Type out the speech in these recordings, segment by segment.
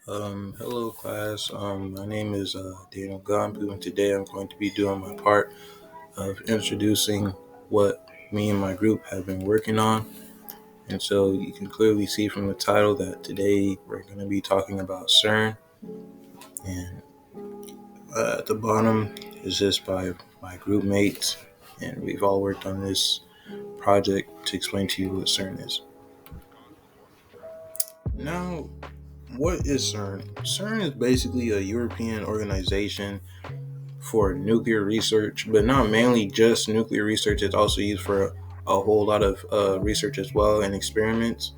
Hello class. My name is Daniel Gampu, and today I'm going to be doing my part of introducing what me and my group have been working on. And so you can clearly see from the title that today we're going to be talking about CERN, and at the bottom is just by my group mates, and we've all worked on this project to explain to you what CERN is. Now, what is CERN? CERN is basically a European organization for nuclear research, but not mainly just nuclear research. It's also used for a whole lot of research as well and experiments.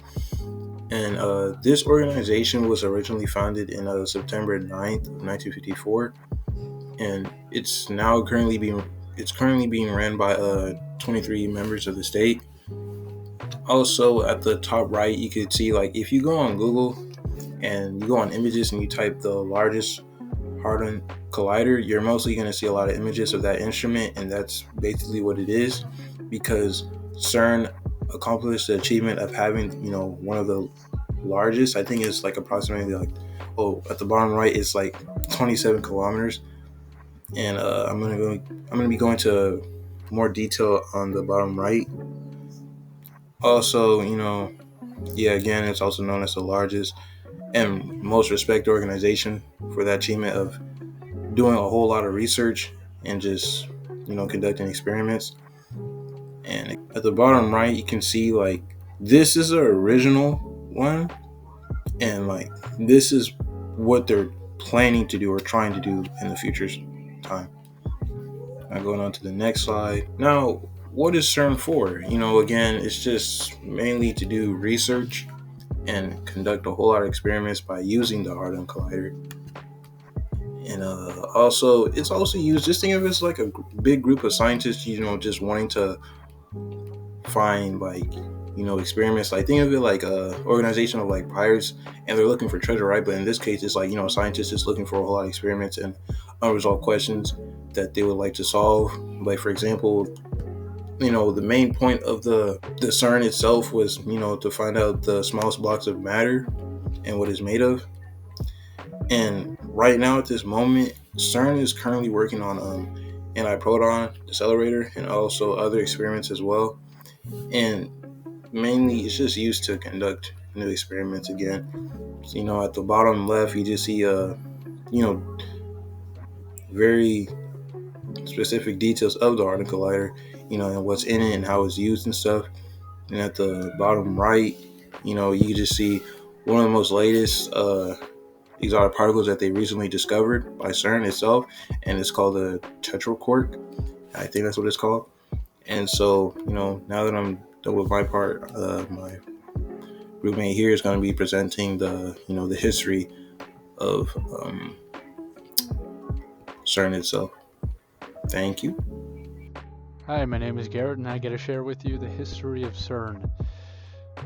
And this organization was originally founded in September 9th of 1954, and it's currently being ran by 23 members of the state. Also, at the top right, you could see, like, if you go on Google and you go on images and you type the largest Hadron Collider, you're mostly going to see a lot of images of that instrument, and that's basically what it is, because CERN accomplished the achievement of having, one of the largest. I think it's like approximately at the bottom right, it's like 27 kilometers, and I'm gonna be going to more detail on the bottom right. Also, yeah, again, it's also known as the largest and most respected organization for that achievement of doing a whole lot of research and just conducting experiments. And at the bottom right, you can see, like, this is the original one, and like this is what they're planning to do or trying to do in the future time. Now, going on to the next slide. Now, what is CERN for? Again, it's just mainly to do research and conduct a whole lot of experiments by using the Hadron Collider. And also, it's also used, just think of it as like a big group of scientists, just wanting to find, like, experiments. Like, think of it like a organization of like pirates, and they're looking for treasure, right? But in this case, it's like, scientists just looking for a whole lot of experiments and unresolved questions that they would like to solve. Like, for example, the main point of the CERN itself was, to find out the smallest blocks of matter and what it's made of. And right now, at this moment, CERN is currently working on antiproton accelerator and also other experiments as well. And mainly, it's just used to conduct new experiments again. At the bottom left, you just see very specific details of the Hadron Collider, and what's in it and how it's used and stuff. And at the bottom right, you can just see one of the most latest exotic particles that they recently discovered by CERN itself, and it's called a tetraquark. I think that's what it's called. And so, now that I'm done with my part, my roommate here is going to be presenting the history of CERN itself. Thank you. Hi, my name is Garrett, and I get to share with you the history of CERN.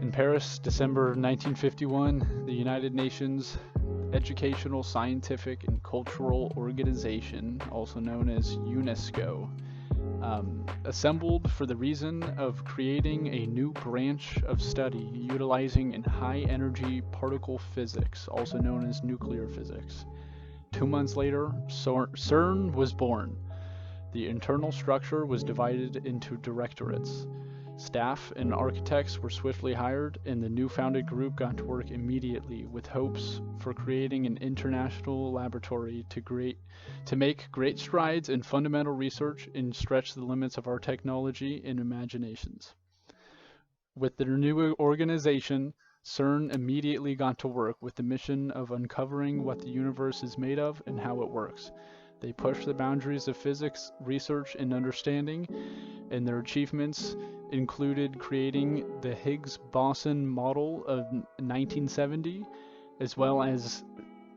In Paris, December 1951, the United Nations Educational, Scientific, and Cultural Organization, also known as UNESCO, assembled for the reason of creating a new branch of study utilizing in high-energy particle physics, also known as nuclear physics. 2 months later, CERN was born. The internal structure was divided into directorates. Staff and architects were swiftly hired, and the new founded group got to work immediately with hopes for creating an international laboratory to make great strides in fundamental research and stretch the limits of our technology and imaginations. With their new organization, CERN immediately got to work with the mission of uncovering what the universe is made of and how it works. They pushed the boundaries of physics, research, and understanding, and their achievements included creating the Higgs boson model of 1970, as well as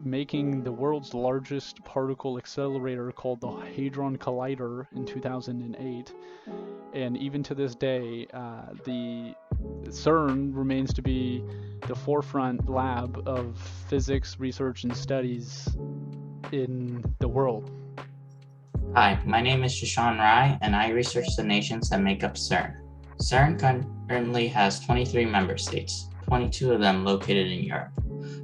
making the world's largest particle accelerator called the Hadron Collider in 2008. And even to this day, the CERN remains to be the forefront lab of physics research and studies in the world. Hi, my name is Jashan and I research the nations that make up CERN. CERN currently has 23 member states, 22 of them located in Europe.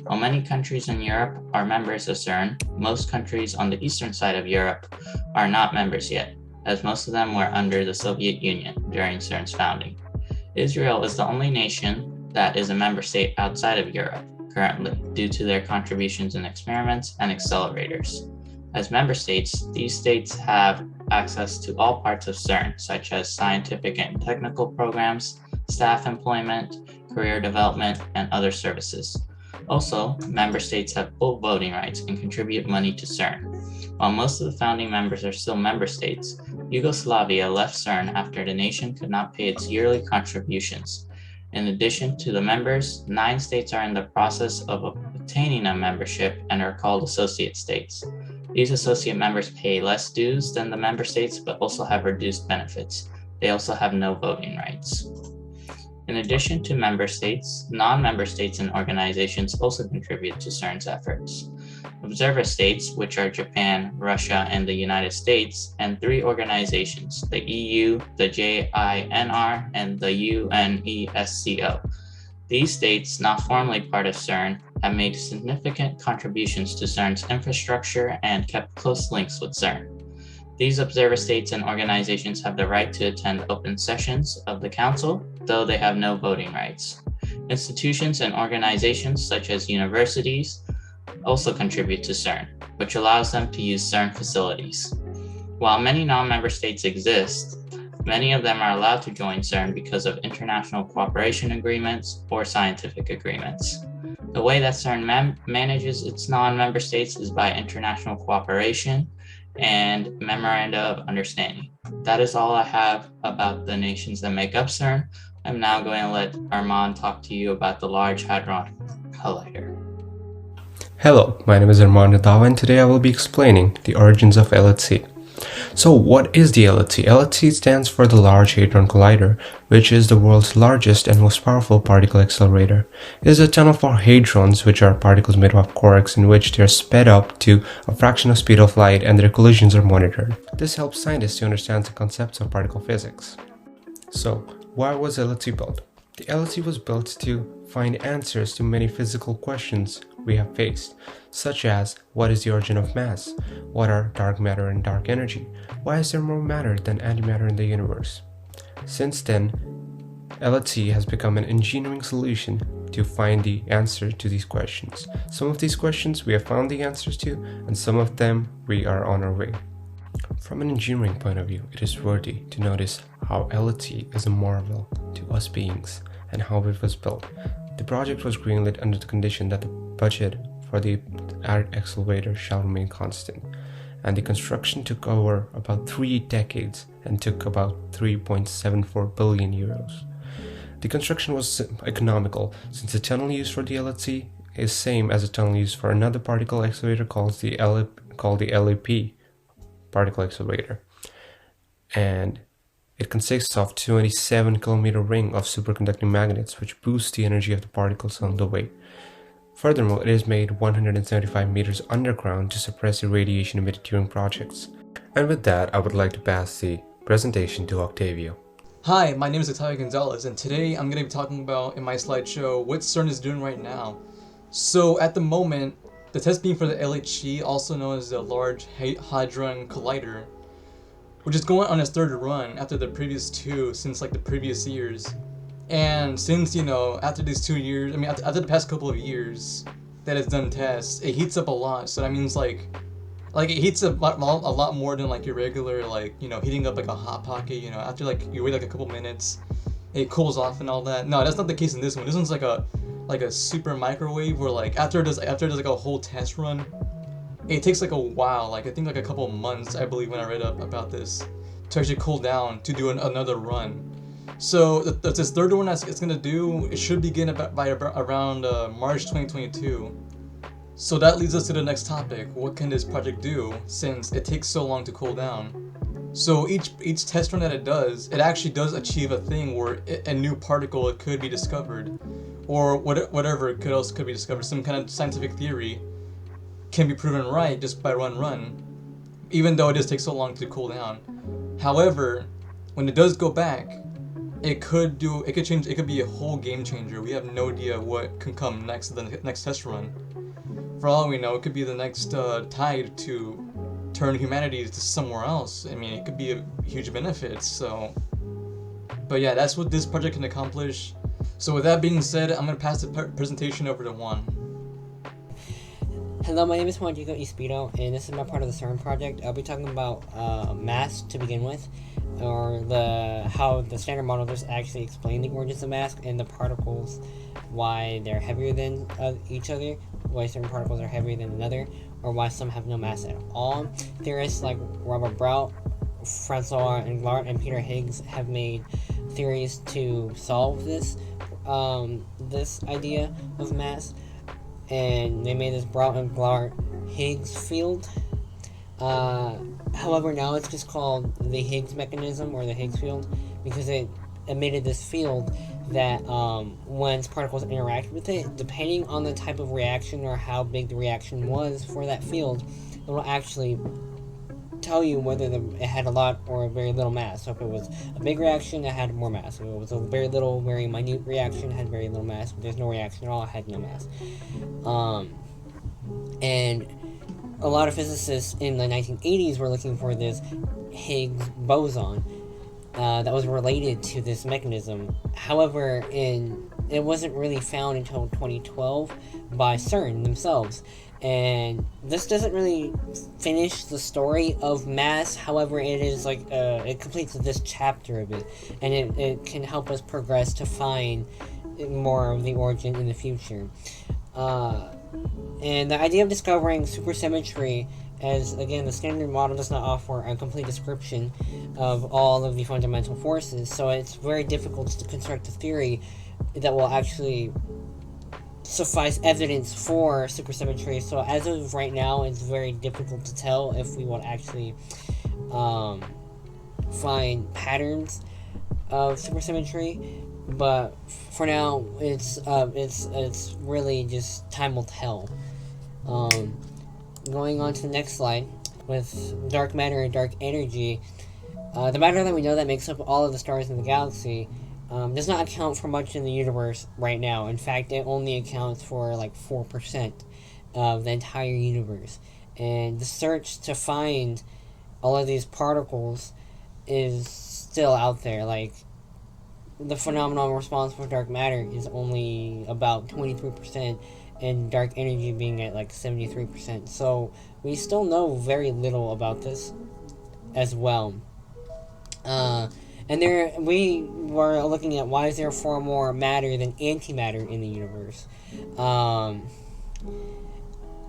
While many countries in Europe are members of CERN, most countries on the eastern side of Europe are not members yet, as most of them were under the Soviet Union during CERN's founding. Israel is the only nation that is a member state outside of Europe currently, due to their contributions in experiments and accelerators. As member states, these states have access to all parts of CERN, such as scientific and technical programs, staff employment, career development, and other services. Also, member states have full voting rights and contribute money to CERN. While most of the founding members are still member states, Yugoslavia left CERN after the nation could not pay its yearly contributions. In addition to the members, 9 states are in the process of obtaining a membership and are called associate states. These associate members pay less dues than the member states, but also have reduced benefits. They also have no voting rights. In addition to member states, non-member states and organizations also contribute to CERN's efforts. Observer states, which are Japan, Russia, and the United States, and 3 organizations, the EU, the JINR, and the UNESCO. These states, not formally part of CERN, have made significant contributions to CERN's infrastructure and kept close links with CERN. These observer states and organizations have the right to attend open sessions of the Council, though they have no voting rights. Institutions and organizations such as universities also contribute to CERN, which allows them to use CERN facilities. While many non-member states exist, many of them are allowed to join CERN because of international cooperation agreements or scientific agreements. The way that CERN manages its non-member states is by international cooperation and memoranda of understanding. That is all I have about the nations that make up CERN. I'm now going to let Armaan talk to you about the Large Hadron Collider. Hello, my name is Armaan, and today I will be explaining the origins of LHC. So what is the LHC? LHC stands for the Large Hadron Collider, which is the world's largest and most powerful particle accelerator. It is a tunnel for hadrons, which are particles made of quarks in which they are sped up to a fraction of speed of light and their collisions are monitored. This helps scientists to understand the concepts of particle physics. So, why was LHC built? The LHC was built to find answers to many physical questions we have faced, such as what is the origin of mass, what are dark matter and dark energy, why is there more matter than antimatter in the universe. Since then, LHC has become an engineering solution to find the answer to these questions. Some of these questions we have found the answers to, and some of them we are on our way. From an engineering point of view, it is worthy to notice how LHC is a marvel to us beings and how it was built. The project was greenlit under the condition that the budget for the accelerator shall remain constant, and the construction took over about 3 decades and took about 3.74 billion euros. The construction was economical, since the tunnel used for the LHC is same as the tunnel used for another particle accelerator called the LEP particle accelerator, and it consists of 27-kilometer ring of superconducting magnets which boost the energy of the particles on the way. Furthermore, it is made 175 meters underground to suppress the radiation emitted during projects. And with that, I would like to pass the presentation to Octavio. Hi, my name is Octavios Gonzalez, and today I'm going to be talking about, in my slideshow, what CERN is doing right now. So, at the moment, the test beam for the LHC, also known as the Large Hadron Collider, which is going on its 3rd run after the previous 2 since like the previous years. And since, after these 2 years, after the past couple of years that it's done tests, it heats up a lot. So that means like it heats up a lot more than like your regular, heating up like a hot pocket, after you wait like a couple minutes, it cools off and all that. No, that's not the case in this one. This one's like a super microwave where after it does like a whole test run, it takes like a while, I think like a couple of months, I believe, when I read up about this, to actually cool down to do another run. So this 3rd one it's going to do, it should begin by around March 2022. So that leads us to the next topic. What can this project do since it takes so long to cool down? So each test run that it does, it actually does achieve a thing where a new particle could be discovered, or whatever else could be discovered, some kind of scientific theory can be proven right just by run, even though it does take so long to cool down. However, when it does go back, it could change. It could be a whole game changer. We have no idea what can come next, the next test run. For all we know, it could be the next tide to turn humanity to somewhere else. I mean, it could be a huge benefit. So, but yeah, that's what this project can accomplish. So with that being said, I'm gonna pass the presentation over to Juan. Hello, my name is Juan Espino, and this is my part of the CERN project. I'll be talking about mass to begin with, or how the standard model just actually explain the origins of mass and the particles, why they're heavier than each other, why certain particles are heavier than another, or why some have no mass at all. Theorists like Robert Brout, Francois Englert, and Peter Higgs have made theories to solve this idea of mass, and they made this Brout and Englert Higgs field. However, now it's just called the Higgs mechanism or the Higgs field because it emitted this field that when particles interact with it, depending on the type of reaction or how big the reaction was for that field, it will actually tell you whether it had a lot or very little mass. So if it was a big reaction, it had more mass. If it was a very minute reaction, it had very little mass. If there's no reaction at all, it had no mass. And a lot of physicists in the 1980s were looking for this Higgs boson that was related to this mechanism. However, it wasn't really found until 2012 by CERN themselves. And this doesn't really finish the story of mass. However, it is like it completes this chapter of it, and it can help us progress to find more of the origin in the future. And the idea of discovering supersymmetry, as again the standard model does not offer a complete description of all of the fundamental forces, so it's very difficult to construct a theory that will actually suffice evidence for supersymmetry. So as of right now, it's very difficult to tell if we will actually find patterns of supersymmetry. But for now, it's really just time will tell. Going on to the next slide with dark matter and dark energy. The matter that we know that makes up all of the stars in the galaxy does not account for much in the universe right now. In fact, it only accounts for like 4% of the entire universe. And the search to find all of these particles is still out there. Like, the phenomenon responsible for dark matter is only about 23%, and dark energy being at like 73%. So we still know very little about this as well. And we were looking at why is there far more matter than antimatter in the universe.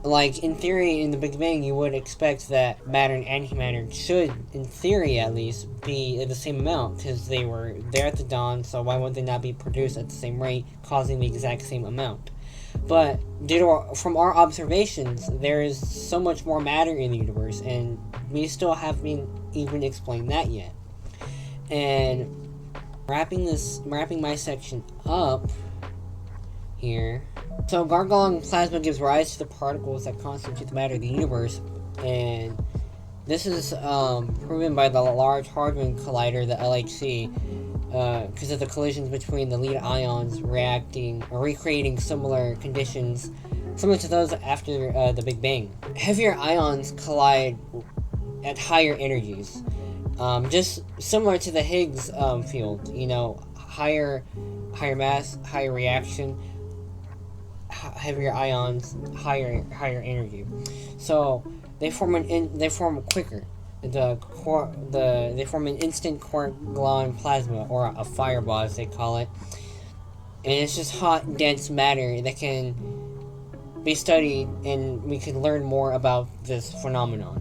Like, in theory, in the Big Bang, you would expect that matter and antimatter should, in theory at least, be the same amount, because they were there at the dawn, so why would they not be produced at the same rate, causing the exact same amount? But from our observations, there is so much more matter in the universe, and we still haven't even explained that yet. And wrapping my section up here. So gargling plasma gives rise to the particles that constitute the matter of the universe, and this is proven by the Large Hadron Collider, the LHC, because of the collisions between the lead ions reacting or recreating similar conditions similar to those after the Big Bang. Heavier ions collide at higher energies, just similar to the Higgs field. You know, higher mass, higher reaction, heavier ions, higher energy. So they form quicker. They form an instant quark-gluon plasma, or a fireball as they call it, and it's just hot, dense matter that can be studied, and we can learn more about this phenomenon.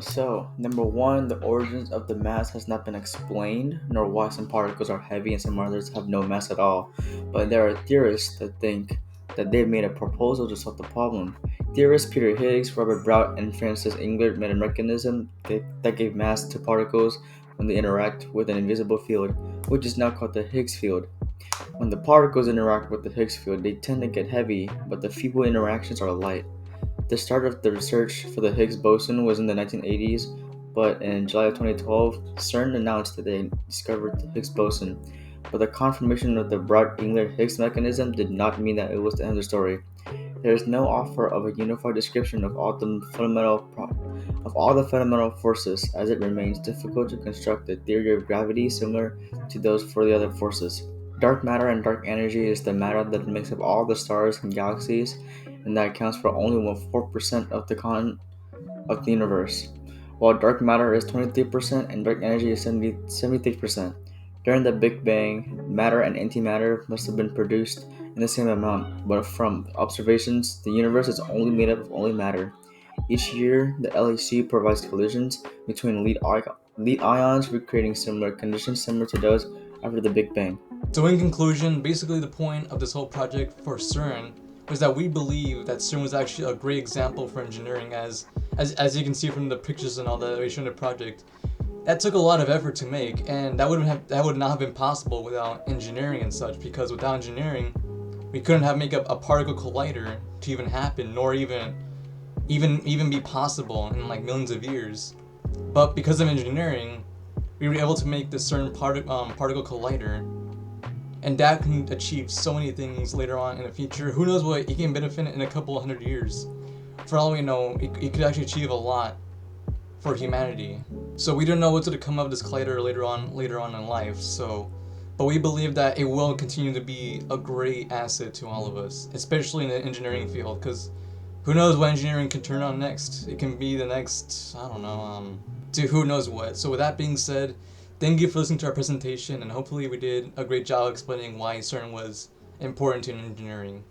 So, number one, the origins of the mass has not been explained, nor why some particles are heavy and some others have no mass at all. But there are theorists that think that they've made a proposal to solve the problem. Theorists Peter Higgs, Robert Brout, and Francis Englert made a mechanism that gave mass to particles when they interact with an invisible field, which is now called the Higgs field. When the particles interact with the Higgs field, they tend to get heavy, but the feeble interactions are light. The start of the research for the Higgs boson was in the 1980s but in July of 2012, CERN announced that they discovered the Higgs boson. But the confirmation of the Bragg-Ingler-Higgs mechanism did not mean that it was the end of the story. There is no offer of a unified description of all the fundamental forces, as it remains difficult to construct a theory of gravity similar to those for the other forces. Dark matter and dark energy is the matter that makes up all the stars and galaxies, and that accounts for only 4% of the universe, while dark matter is 23% and dark energy is 73%. During the Big Bang, matter and antimatter must have been produced in the same amount, but from observations, the universe is only made up of only matter. Each year, the LHC provides collisions between lead ions, recreating similar conditions similar to those after the Big Bang. So in conclusion, basically the point of this whole project for CERN was that we believe that CERN was actually a great example for engineering, as you can see from the pictures and all that we showed in the project. That took a lot of effort to make, and that would not have been possible without engineering and such, because without engineering, we couldn't have make up a particle collider to even happen, nor even be possible in like millions of years. But because of engineering, we were able to make the CERN particle collider, and that can achieve so many things later on in the future. Who knows what it can benefit in a couple 100 years? For all we know, it could actually achieve a lot for humanity. So we don't know what's going to come of this collider later on in life. But we believe that it will continue to be a great asset to all of us, especially in the engineering field, because who knows what engineering can turn on next? It can be the next, I don't know, to who knows what. So with that being said, thank you for listening to our presentation, and hopefully we did a great job explaining why CERN was important to engineering.